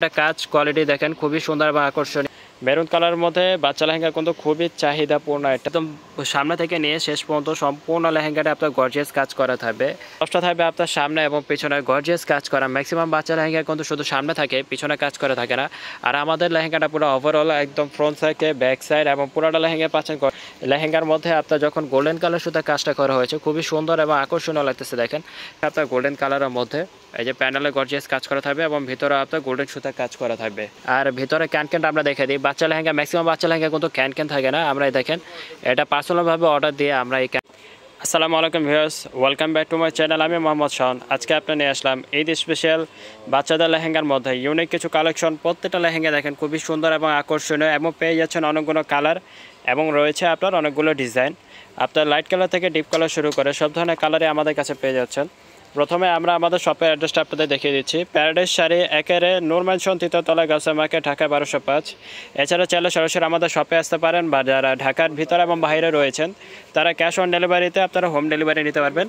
একটা কাজ কোয়ালিটি দেখেন খুবই সুন্দর এবং আকর্ষণীয়। মেরুন কালারের মধ্যে বাচ্চা লেহেঙ্গা কিন্তু খুবই চাহিদাপূর্ণ। একদম সামনে থেকে নিয়ে শেষ পর্যন্ত সম্পূর্ণ লেহেঙ্গাটা আপনার গর্জিয়াস কাজ করা থাকবে। দশটা থাকবে আপনার সামনে এবং পিছনে গর্জিয়াস কাজ করা। ম্যাক্সিমাম বাচ্চা লেহেঙ্গা কিন্তু শুধু সামনে থাকে, পিছনে কাজ করে থাকে না। আর আমাদের লেহেঙ্গাটা পুরো ওভারঅল একদম ফ্রন্ট সাইডে, ব্যাক সাইড এবং পুরোটা লেহেঙ্গা পাচ্ছেন। লেহেঙ্গার মধ্যে আপনার যখন গোল্ডেন কালার সুতা কাজটা করা হয়েছে খুবই সুন্দর এবং আকর্ষণীয় লাগতেছে। দেখেন আপনার গোল্ডেন কালারের মধ্যে এই যে প্যানেলে গর্জিয়াস কাজ করা থাকবে এবং ভিতরে আপনার গোল্ডেন সুতা কাজ করা থাকবে। আর ভিতরে ক্যানক্যান আমরা দেখে দিই। বাচ্চা লেহেঙ্গা ম্যাক্সিমাম বাচ্চা লেহেঙ্গা কিন্তু ক্যানক্যান থাকে না। আমরা দেখেন এটা পার্সোনালভাবে অর্ডার দিয়ে আমরা এই। আসসালামু আলাইকুম viewers, welcome back to my channel. আমি মোহাম্মদ শাওন। আজকে আপনি নিয়ে আসলাম ঈদ স্পেশাল বাচ্চাদের লেহেঙ্গার মধ্যে ইউনিক কিছু কালেকশন। প্রত্যেকটা লেহেঙ্গা দেখেন খুবই সুন্দর এবং আকর্ষণীয় এবং পেয়ে যাচ্ছেন অনেকগুলো কালার এবং রয়েছে আপনার অনেকগুলো ডিজাইন। আপনার লাইট কালার থেকে ডিপ কালার শুরু করে সব ধরনের কালারে আমাদের কাছে পেয়ে যাচ্ছেন। প্রথমে আমরা আমাদের শপের অ্যাড্রেসটা আপনাদের দেখিয়ে দিচ্ছি। প্যারাডাইস শাড়ি একেরে নূর ম্যানশন, তৃতীয়তলা, গাউসিয়া মার্কেট, ঢাকা 1205। এছাড়া চাইলে সরাসরি আমাদের শপে আসতে পারেন, বা যারা ঢাকার ভিতরে এবং বাইরে রয়েছেন তারা ক্যাশ অন ডেলিভারিতে আপনারা হোম ডেলিভারি নিতে পারবেন।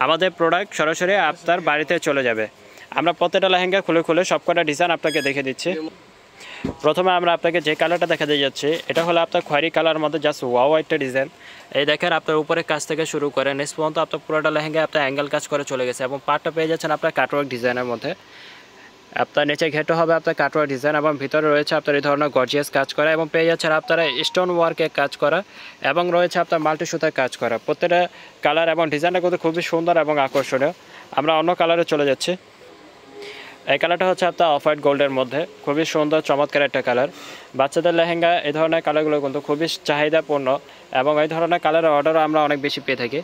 আমাদের প্রোডাক্ট সরাসরি আপনার বাড়িতে চলে যাবে। আমরা প্রত্যেকটা লেহেঙ্গা খুলে খুলে সবকটা ডিজাইন আপনাকে দেখিয়ে দিচ্ছি। প্রথমে আমরা আপনাকে যে কালারটা দেখাতে যাচ্ছি এটা হলো আপনার খয়েরি কালার মধ্যে জাস্ট ওয়াও একটা ডিজাইন। এই দেখেন আপনার উপরে কাজ থেকে শুরু করে নিচ পর্যন্ত আপনার পুরোটা লেহেঙ্গা আপনার অ্যাঙ্গেল কাজ করে চলে গেছে এবং পার্টটা পেয়ে যাচ্ছেন আপনার কাটওয়ার্ক ডিজাইনের মধ্যে। আপনার নিচে ঘেটো হবে আপনার কাটওয়ার্ক ডিজাইন এবং ভিতরে রয়েছে আপনার এই ধরনের গর্জিয়াস কাজ করা এবং পেয়ে যাচ্ছেন আপনারা স্টোন ওয়ার্কে কাজ করা এবং রয়েছে আপনার মাল্টি সুতায় কাজ করা। প্রত্যেকটা কালার এবং ডিজাইনটা কিন্তু খুবই সুন্দর এবং আকর্ষণীয়। আমরা অন্য কালারে চলে যাচ্ছি। এই কালারটা হচ্ছে আপনার অফ হোয়াইট গোল্ডের মধ্যে খুবই সুন্দর চমৎকার একটা কালার। বাচ্চাদের লেহেঙ্গা এই ধরনের কালারগুলো কিন্তু খুবই চাহিদাপূর্ণ এবং এই ধরনের কালারের অর্ডারও আমরা অনেক বেশি পেয়ে থাকি।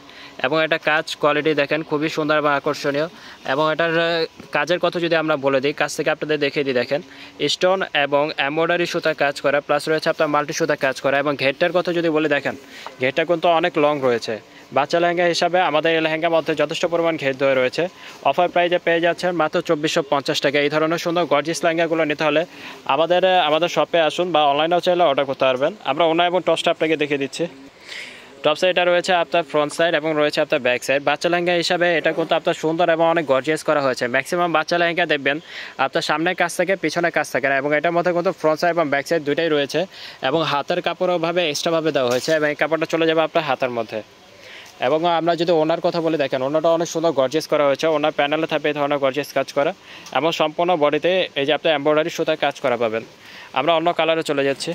এবং এটা কাজ কোয়ালিটি দেখেন খুবই সুন্দর এবং আকর্ষণীয়। এবং এটার কাজের কথা যদি আমরা বলে দিই, কাজ থেকে আপনাদের দেখিয়ে দিই। দেখেন স্টোন এবং এমব্রয়ডারি সুতা কাজ করা, প্লাস রয়েছে আপনার মাল্টি সুতা কাজ করা এবং ঘেরটার কথা যদি বলে দেখেন ঘেরটা কিন্তু অনেক লং রয়েছে। বাচ্চা লেহেঙ্গা হিসাবে আমাদের এই লেহেঙ্গার মধ্যে যথেষ্ট পরিমাণ ঘের ধরে রয়েছে। অফার প্রাইজে পেয়ে যাচ্ছেন মাত্র 2450 টাকা। এই ধরনের সুন্দর গর্জিয়াস লেহেঙ্গাগুলো নিতে হলে আমাদের শপে আসুন বা অনলাইনেও চাইলে অর্ডার করতে পারবেন। আমরা ওনা এবং টপসটা আপনাকে দেখিয়ে দিচ্ছি। টপ সাইডটা রয়েছে আপনার ফ্রন্ট সাইড এবং রয়েছে আপনার ব্যাক সাইড। বাচ্চা লেহেঙ্গা হিসাবে এটা কিন্তু আপনার সুন্দর এবং অনেক গর্জিয়াস করা হয়েছে। ম্যাক্সিমাম বাচ্চা লেহেঙ্গা দেখবেন আপনার সামনের কাছ থেকে পিছনের কাছ থাকে না এবং এটার মধ্যে কিন্তু ফ্রন্ট সাইড এবং ব্যাক সাইড দুইটাই রয়েছে এবং হাতের কাপড়ভাবে এক্সট্রাভাবে দেওয়া হয়েছে এবং এই কাপড়টা চলে যাবে আপনার হাতের মধ্যে। এবং আমরা যদি ওনার কথা বলে দেখেন ওনাটা অনেক সুন্দর গর্জিয়াস করা হয়েছে। ওনার প্যানেলে থাকবে এই ধরনের গর্জিয়াস কাজ করা এবং সম্পূর্ণ বডিতে এই যে আপনার এমব্রয়ডারি সুতায় কাজ করা পাবেন। আমরা অন্য কালারে চলে যাচ্ছি।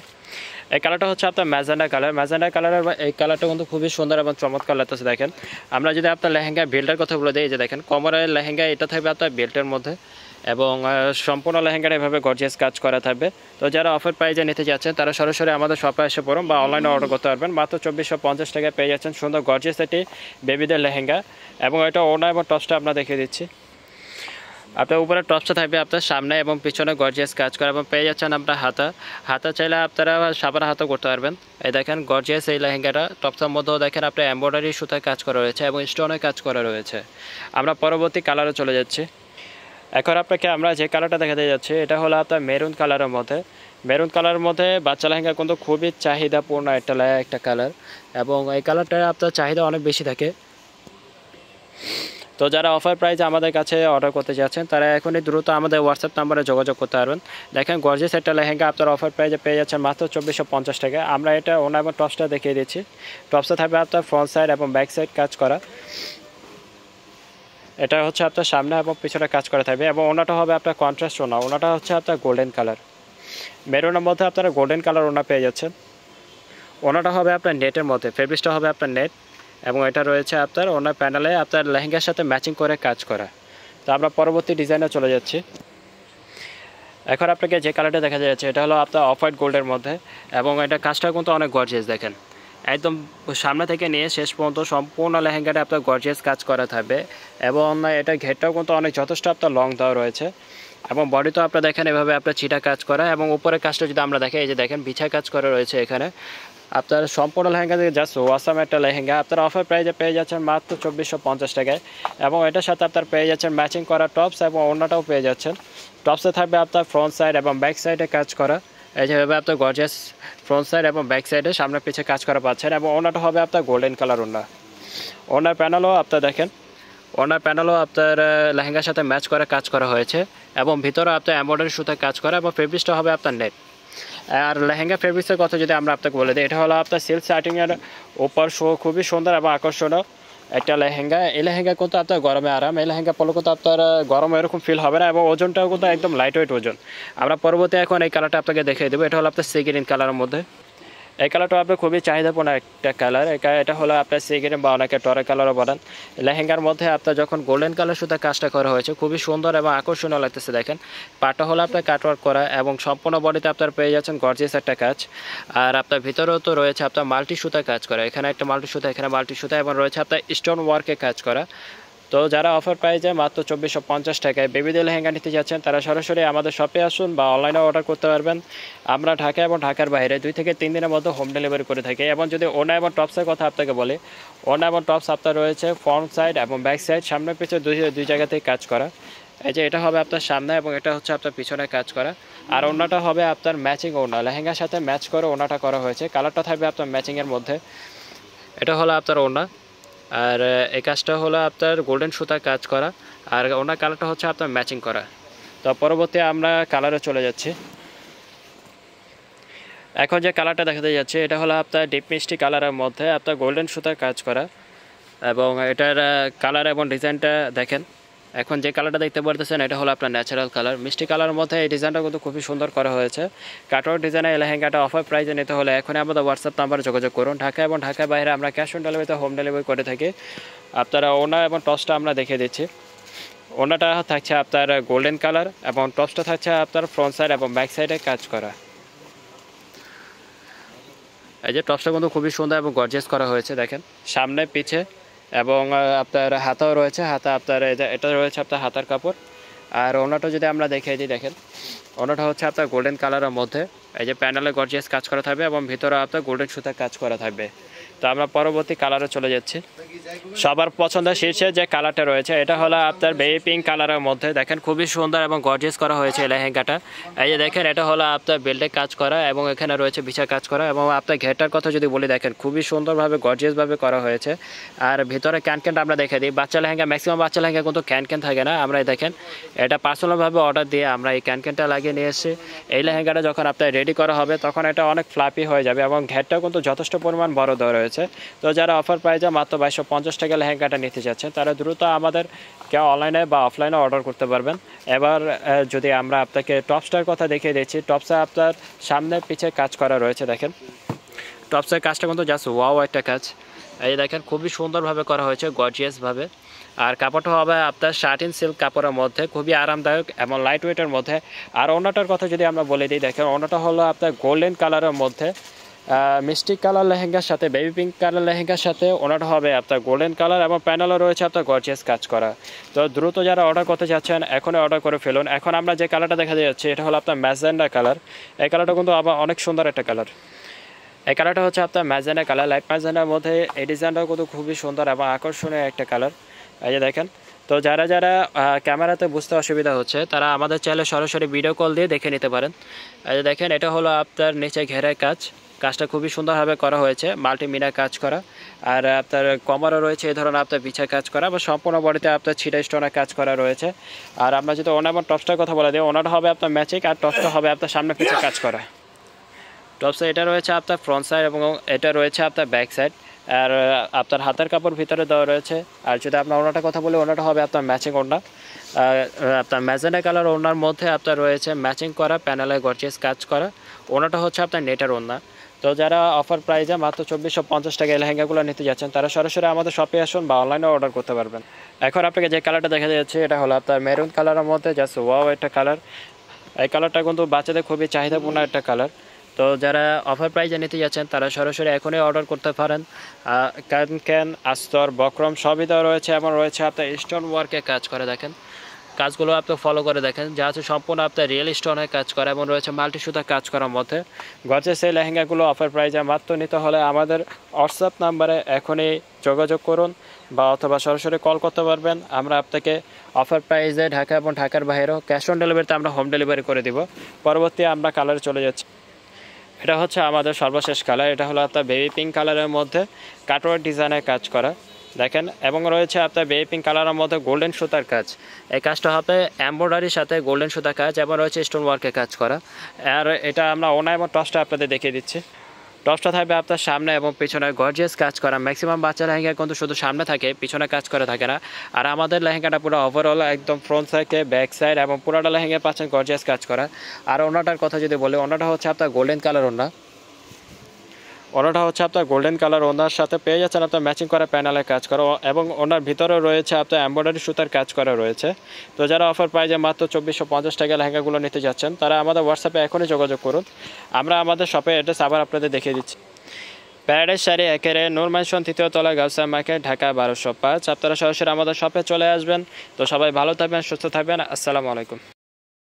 এই কালারটা হচ্ছে আপনার ম্যাজেন্ডা কালার। ম্যাজেন্ডা কালারের এই কালারটা কিন্তু খুবই সুন্দর এবং চমৎকার লাগতেছে। দেখেন আমরা যদি আপনার লেহেঙ্গা বেল্টের কথা বলে দিই, এই যে দেখেন কমরের লেহেঙ্গা এটা থাকবে আপনার বেল্টের মধ্যে এবং সম্পূর্ণ লেহেঙ্গাটা এভাবে গর্জিয়াস কাজ করা থাকবে। তো যারা অফার প্রাইজে নিতে যাচ্ছেন তারা সরাসরি আমাদের শপে এসে পড়ুন বা অনলাইনে অর্ডার করতে পারবেন। মাত্র 2450 টাকায় পেয়ে যাচ্ছেন সুন্দর গর্জিয়াস একটি বেবিদের লেহেঙ্গা এবং এটা ওনা এবং টপসটা আপনার দেখিয়ে দিচ্ছি। আপনার উপরে টপসটা থাকবে আপনার সামনে এবং পিছনে গর্জিয়াস কাজ করা এবং পেয়ে যাচ্ছেন আপনার হাতা চাইলে আপনারা সাবান হাতও করতে পারবেন। এই দেখেন গর্জিয়াস এই লেহেঙ্গাটা টপসের মধ্যেও দেখেন আপনার এমব্রয়ডারি সুতায় কাজ করা রয়েছে এবং স্টোনের কাজ করা রয়েছে। আমরা পরবর্তী কালারে চলে যাচ্ছি। এখন আপনাকে আমরা যে কালারটা দেখাতে যাচ্ছি এটা হলো আপনার মেরুন কালারের মধ্যে। মেরুন কালারের মধ্যে বাচ্চা লেহেঙ্গা কিন্তু খুবই চাহিদাপূর্ণ একটা কালার এবং এই কালারটা আপনার চাহিদা অনেক বেশি থাকে। তো যারা অফার প্রাইজে আমাদের কাছে অর্ডার করতে যাচ্ছেন তারা এখনই দ্রুত আমাদের হোয়াটসঅ্যাপ নাম্বারে যোগাযোগ করতে পারবেন। দেখেন গর্জিয়াস একটা লেহেঙ্গা আপনার অফার প্রাইজে পেয়ে যাচ্ছেন মাত্র 2450 টাকা। আমরা এটা ওনা এবং টপসটা দেখিয়ে দিচ্ছি। টপসটা থাকবে আপনার ফ্রন্ট সাইড এবং ব্যাক সাইড কাজ করা। এটা হচ্ছে আপনার সামনে এবং পিছনে কাজ করা থাকবে এবং ওনাটা হবে আপনার কন্ট্রাস্ট ওনা। ওনাটা হচ্ছে আপনার গোল্ডেন কালার। মেরুনের মধ্যে আপনারা গোল্ডেন কালার ওনা পেয়ে যাচ্ছেন। ওনাটা হবে আপনার নেটের মধ্যে, ফেব্রিক্সটা হবে আপনার নেট এবং এটা রয়েছে আপনার ওনার প্যানেলে আপনার লেহেঙ্গার সাথে ম্যাচিং করে কাজ করা। তো আমরা পরবর্তী ডিজাইনে চলে যাচ্ছি। এখন আপনাকে যে কালারটা দেখা যাচ্ছে এটা হলো আপনার অফ হোয়াইট গোল্ডের মধ্যে এবং এটা কাজটা কিন্তু অনেক গর্জিয়াস। দেখেন একদম সামনে থেকে নিয়ে শেষ পর্যন্ত সম্পূর্ণ লেহেঙ্গাটা আপনার গর্জিয়াস কাজ করা থাকবে এবং এটা ঘেরটাও কিন্তু অনেক যথেষ্ট আপনার লং দেওয়া রয়েছে এবং বডি তো আপনারা দেখেন এভাবে আপনার চিটা কাজ করা এবং উপরের কাজটা যদি আমরা দেখি এই যে দেখেন বিছায় কাজ করা রয়েছে। এখানে আপনার সম্পূর্ণ লেহেঙ্গা থেকে জাস্ট ওয়াসাম একটা লেহেঙ্গা আপনার অফার প্রাইজে পেয়ে যাচ্ছেন মাত্র 2450 টাকায় এবং এটার সাথে আপনার পেয়ে যাচ্ছেন ম্যাচিং করা টপস এবং ওড়নাটাও পেয়ে যাচ্ছেন। টপসে থাকবে আপনার ফ্রন্ট সাইড এবং ব্যাক সাইডে কাজ করা। এই যেভাবে আপনার গর্জিয়াস ফ্রন্ট সাইড এবং ব্যাক সাইডে সামনে পিছিয়ে কাজ করা পাচ্ছেন এবং ওড়নাটা হবে আপনার গোল্ডেন কালার ওড়না। ওড়নার প্যানেলও আপনার দেখেন ওনার প্যানেলও আপনার লেহেঙ্গার সাথে ম্যাচ করে কাজ করা হয়েছে এবং ভিতরে আপনার এমব্রয়ডারি সুতা কাজ করা এবং ফেব্রিক্সটা হবে আপনার নেট। আর লেহেঙ্গা ফেব্রিক্সের কথা যদি আমরা আপনাকে বলে দিই, এটা হলো আপনার সিল্ক সাটিনের উপর খুবই সুন্দর এবং আকর্ষণীয় একটা লেহেঙ্গা। এই লেহেঙ্গা কিন্তু আপনার গরমে আরাম, এই লেহেঙ্গা পরলে কিন্তু আপনার গরমে এরকম ফিল হবে না এবং ওজনটাও কিন্তু একদম লাইট ওয়েট ওজন। আমরা পরবর্তী এখন এই কালারটা আপনাকে দেখিয়ে দেবো। এটা হলো আপনার সি গ্রিন কালারের মধ্যে। এই কালারটা আপনার খুবই চাহিদাপূর্ণ একটা কালার। এটা হলো আপনার সি গ্রিন বা অনেকে টরে কালারও বলেন। লেহেঙ্গার মধ্যে আপনার যখন গোল্ডেন কালার সুতা কাজটা করা হয়েছে খুবই সুন্দর এবং আকর্ষণীয় লাগতেছে। দেখেন পাটটা হলো আপনার কাটওয়ার্ক করা এবং সম্পূর্ণ বডিতে আপনার পেয়ে যাচ্ছেন গর্জিয়াস একটা কাজ। আর আপনার ভিতরেও তো রয়েছে আপনার মাল্টি সুতা কাজ করা, এখানে একটা মাল্টি সুতা, এখানে মাল্টি সুতা এবং রয়েছে আপনার স্টোন ওয়ার্কে কাজ করা। তো যারা অফার প্রাইজে মাত্র 2450 টাকায় বেবিদের লেহেঙ্গা নিতে যাচ্ছেন তারা সরাসরি আমাদের শপে আসুন বা অনলাইনে অর্ডার করতে পারবেন। আমরা ঢাকা এবং ঢাকার বাইরে 2 থেকে 3 দিনের মধ্যে হোম ডেলিভারি করে থাকি। এবং যদি ওনা এবং টপসের কথা আপনাকে বলি, ওনা এবং টপস আপনার রয়েছে ফ্রন্ট সাইড এবং ব্যাক সাইড, সামনে পিছনে দুই জায়গাতেই কাজ করা। এই যে এটা হবে আপনার সামনে এবং এটা হচ্ছে আপনার পিছনে কাজ করা। আর ওনাটা হবে আপনার ম্যাচিং ওনা, লেহেঙ্গার সাথে ম্যাচ করে ওনাটা করা হয়েছে। কালারটা থাকবে আপনার ম্যাচিংয়ের মধ্যে। এটা হলো আপনার ওনা, আর এই কাজটা হলো আপনার গোল্ডেন সুতা কাজ করা, আর ওনার কালারটা হচ্ছে আপনার ম্যাচিং করা। তো পরবর্তী আমরা কালারে চলে যাচ্ছি। এখন যে কালারটা দেখাতে যাচ্ছে এটা হলো আপনার ডিপ মিষ্টি কালারের মধ্যে আপনার গোল্ডেন সুতা কাজ করা এবং এটার কালার এবং ডিজাইনটা দেখেন। এখন যে কালারটা দেখতে পারতেছেন এটা হলো আপনার ন্যাচারাল কালার, মিষ্টি কালারের মধ্যে। এই ডিজাইনটা কিন্তু খুবই সুন্দর করা হয়েছে। কাটওয়ার্ক ডিজাইনের লেহেঙ্গাটা অফার প্রাইসে নিতে হলে এখনই আমাদের হোয়াটসঅ্যাপ নাম্বারে যোগাযোগ করুন। ঢাকা এবং ঢাকার বাইরে আমরা ক্যাশ অন ডেলিভারিতে হোম ডেলিভারি করে থাকি। আপনারা ওনা এবং টপসটা আমরা দেখিয়ে দিচ্ছি। ওনাটা থাকছে আপনার গোল্ডেন কালার এবং টপসটা থাকছে আপনার ফ্রন্ট সাইড এবং ব্যাক সাইডে কাজ করা। এই যে টপসটা কিন্তু খুবই সুন্দর এবং গর্জিয়াস করা হয়েছে দেখেন, সামনে পিছে এবং আপনার হাতাও রয়েছে। হাতা আপনার এটা রয়েছে আপনার হাতার কাপড়। আর ওনাটা যদি আমরা দেখিয়ে দিই, দেখেন ওনাটা হচ্ছে আপনার গোল্ডেন কালারের মধ্যে। এই যে প্যানেলে গর্জিয়াস কাজ করা থাকবে এবং ভিতরে আপনার গোল্ডেন সুতা কাজ করা থাকবে। তো আমরা পরবর্তী কালারে চলে যাচ্ছি। সবার পছন্দের শীর্ষে যে কালারটা রয়েছে এটা হলো আপনার বেবি পিঙ্ক কালারের মধ্যে। দেখেন খুবই সুন্দর এবং গর্জিয়াস করা হয়েছে লেহেঙ্গাটা। এই যে দেখেন এটা হলো আপনার বেল্টে কাজ করা এবং এখানে রয়েছে বিছা কাজ করা এবং আপনার ঘেরটার কথা যদি বলি, দেখেন খুবই সুন্দরভাবে গর্জিয়াসভাবে করা হয়েছে। আর ভিতরে ক্যানক্যানটা আমরা দেখে দিই। বাচ্চা লেহেঙ্গা, ম্যাক্সিমাম বাচ্চা লেহেঙ্গা কিন্তু ক্যানক্যান থাকে না। আমরা দেখেন এটা পার্সোনালভাবে অর্ডার দিয়ে আমরা এই ক্যানক্যানটা লাগিয়ে নিয়ে এসেছি। এই লেহেঙ্গাটা যখন আপনার রেডি করা হবে তখন এটা অনেক ফ্লাপি হয়ে যাবে এবং ঘেরটাও কিন্তু যথেষ্ট পরিমাণ বড় দেওয়া রয়েছে। তো যারা অফার প্রাইজে মাত্র 2250 টাকা লেহেঙ্গাটা নিতে যাচ্ছেন তারা দ্রুত আমাদের কেউ অনলাইনে বা অফলাইনে অর্ডার করতে পারবেন। এবার যদি আমরা আপনাকে টপসটার কথা দেখিয়ে দিচ্ছি, টপসে আপনার সামনে পিছে কাজ করা রয়েছে। দেখেন টপসের কাজটা কিন্তু জাস্ট ওয়াও একটা কাজ। এই দেখেন খুবই সুন্দরভাবে করা হয়েছে গর্জিয়াসভাবে। আর কাপড়টা হবে আপনার শার্টিন সিল্ক কাপড়ের মধ্যে, খুবই আরামদায়ক এবং লাইট ওয়েটের মধ্যে। আর ওনাটার কথা যদি আমরা বলে দিই, দেখেন ওনাটা হলো আপনার গোল্ডেন কালারের মধ্যে, মিষ্টি কালার লেহেঙ্গার সাথে বেবি পিঙ্ক কালার লেহেঙ্গার সাথে ওনাটা হবে আপনার গোল্ডেন কালার এবং প্যানেলও রয়েছে আপনার গর্জিয়াস কাজ করা। তো দ্রুত যারা অর্ডার করতে চাচ্ছেন এখনই অর্ডার করে ফেলুন। এখন আমরা যে কালারটা দেখা যাচ্ছে এটা হলো আপনার ম্যাজেন্ডা কালার। এই কালারটা কিন্তু আবার অনেক সুন্দর একটা কালার। এই কালারটা হচ্ছে আপনার ম্যাজেন্ডা কালার, লাইট ম্যাজেন্ডার মধ্যে। এই ডিজাইনটাও কিন্তু খুবই সুন্দর এবং আকর্ষণীয় একটা কালার। এই যে দেখেন। তো যারা যারা ক্যামেরাতে বুঝতে অসুবিধা হচ্ছে তারা আমাদের চ্যানেলে সরাসরি ভিডিও কল দিয়ে দেখে নিতে পারেন। এই যে দেখেন এটা হলো আপনার নিচে ঘেরের কাজটা খুবই সুন্দরভাবে করা হয়েছে, মাল্টিমিনা কাজ করা। আর আপনার কমারও রয়েছে এই ধরনের আপনার বিছা কাজ করা বা সম্পূর্ণ বডিতে আপনার ছিটা স্টোনের কাজ করা রয়েছে। আর আমরা যদি ওনা এবং টপসটার কথা বলে দিই, ওনাটা হবে আপনার ম্যাচিং আর টপসটা হবে আপনার সামনে পিছে কাজ করা। টপসে এটা রয়েছে আপনার ফ্রন্ট সাইড এবং এটা রয়েছে আপনার ব্যাক সাইড। আর আপনার হাতের কাপড় ভিতরে দেওয়া রয়েছে। আর যদি আপনার ওনাটার কথা বলি, ওনাটা হবে আপনার ম্যাচিং ওড়না। আপনার ম্যাজেন্ডা কালার ওড়নার মধ্যে আপনার রয়েছে ম্যাচিং করা প্যানেলে গর্জিয়াস কাজ করা। ওনাটা হচ্ছে আপনার নেটের ওড়না। তো যারা অফার প্রাইজে মাত্র 2450 টাকা এই লেহেঙ্গাগুলো নিতে যাচ্ছেন তারা সরাসরি আমাদের শপে আসুন বা অনলাইনে অর্ডার করতে পারবেন। এখন আপনাকে যে কালারটা দেখা যাচ্ছে এটা হলো আপনার মেরুন কালারের মধ্যে, জাস্ট ওয়াও একটা কালার। এই কালারটা কিন্তু বাচ্চাদের খুবই চাহিদাপূর্ণ একটা কালার। তো যারা অফার প্রাইজে নিতে যাচ্ছেন তারা সরাসরি এখনই অর্ডার করতে পারেন। ক্যান আস্তর বক্রম সবই দেওয়া রয়েছে এবং রয়েছে আপনার স্টোন ওয়ার্কে কাজ করে। দেখেন কাজগুলো আপনি ফলো করে দেখেন, যা আছে সম্পূর্ণ আপনার রিয়েল স্টোনের কাজ করা এবং রয়েছে মাল্টি সুতা কাজ করার মধ্যে। গজে সেই লেহেঙ্গাগুলো অফার প্রাইজে মাত্র নিতে হলে আমাদের হোয়াটসঅ্যাপ নাম্বারে এখনই যোগাযোগ করুন বা অথবা সরাসরি কল করতে পারবেন। আমরা আপনাকে অফার প্রাইজে ঢাকা এবং ঢাকার বাইরেও ক্যাশ অন ডেলিভারিতে আমরা হোম ডেলিভারি করে দিব। পরবর্তী আমরা কালারে চলে যাচ্ছি। এটা হচ্ছে আমাদের সর্বশেষ কালার। এটা হলো আপনার বেবি পিঙ্ক কালারের মধ্যে কাটওয়ার্ক ডিজাইনের কাজ করা। দেখেন, এবং রয়েছে আপনার বেবি পিঙ্ক কালারের মধ্যে গোল্ডেন সুতার কাজ। এই কাজটা হবে এমব্রয়ডারির সাথে গোল্ডেন সুতার কাজ, এবং রয়েছে স্টোন ওয়ার্কের কাজ করা। আর এটা আমরা ওনা এবং টসটা আপনাদের দেখিয়ে দিচ্ছি। টপসটা থাকবে আপনার সামনে এবং পিছনে গর্জিয়াস কাজ করা। ম্যাক্সিমাম বাচ্চা লেহেঙ্গা কিন্তু শুধু সামনে থাকে, পিছনে কাজ করে থাকে না। আর আমাদের লেহেঙ্গাটা পুরো ওভারঅল একদম ফ্রন্ট থেকে ব্যাক সাইড এবং পুরোটা লেহেঙ্গা পাচ্ছেন গর্জিয়াস কাজ করা। আর ওনাটার কথা যদি বলি, ওনাটা হচ্ছে আপনার গোল্ডেন কালার ওনা। ওনাটা হচ্ছে আপনার গোল্ডেন কালার, ওনার সাথে পেয়ে যাচ্ছেন আপনার ম্যাচিং করা প্যানেলের কাজ করা, এবং ওনার ভিতরেও রয়েছে আপনার এমব্রয়ডারি সুতার কাজ করা রয়েছে। তো যারা অফার প্রাইজে মাত্র 2450 টাকা লেহেঙ্গাগুলো নিতে যাচ্ছেন, তারা আমাদের হোয়াটসঅ্যাপে এখনই যোগাযোগ করুন। আমরা আমাদের শপের অ্যাড্রেস আবার আপনাদের দেখিয়ে দিচ্ছি। প্যারাডাইস শাড়ি একেরে, নূর ম্যানশন 3য় তলা, গাউসিয়া মার্কেট, ঢাকা 1205। আপনারা সরাসরি আমাদের শপে চলে আসবেন। তো সবাই ভালো থাকবেন, সুস্থ থাকবেন। আসসালামু আলাইকুম।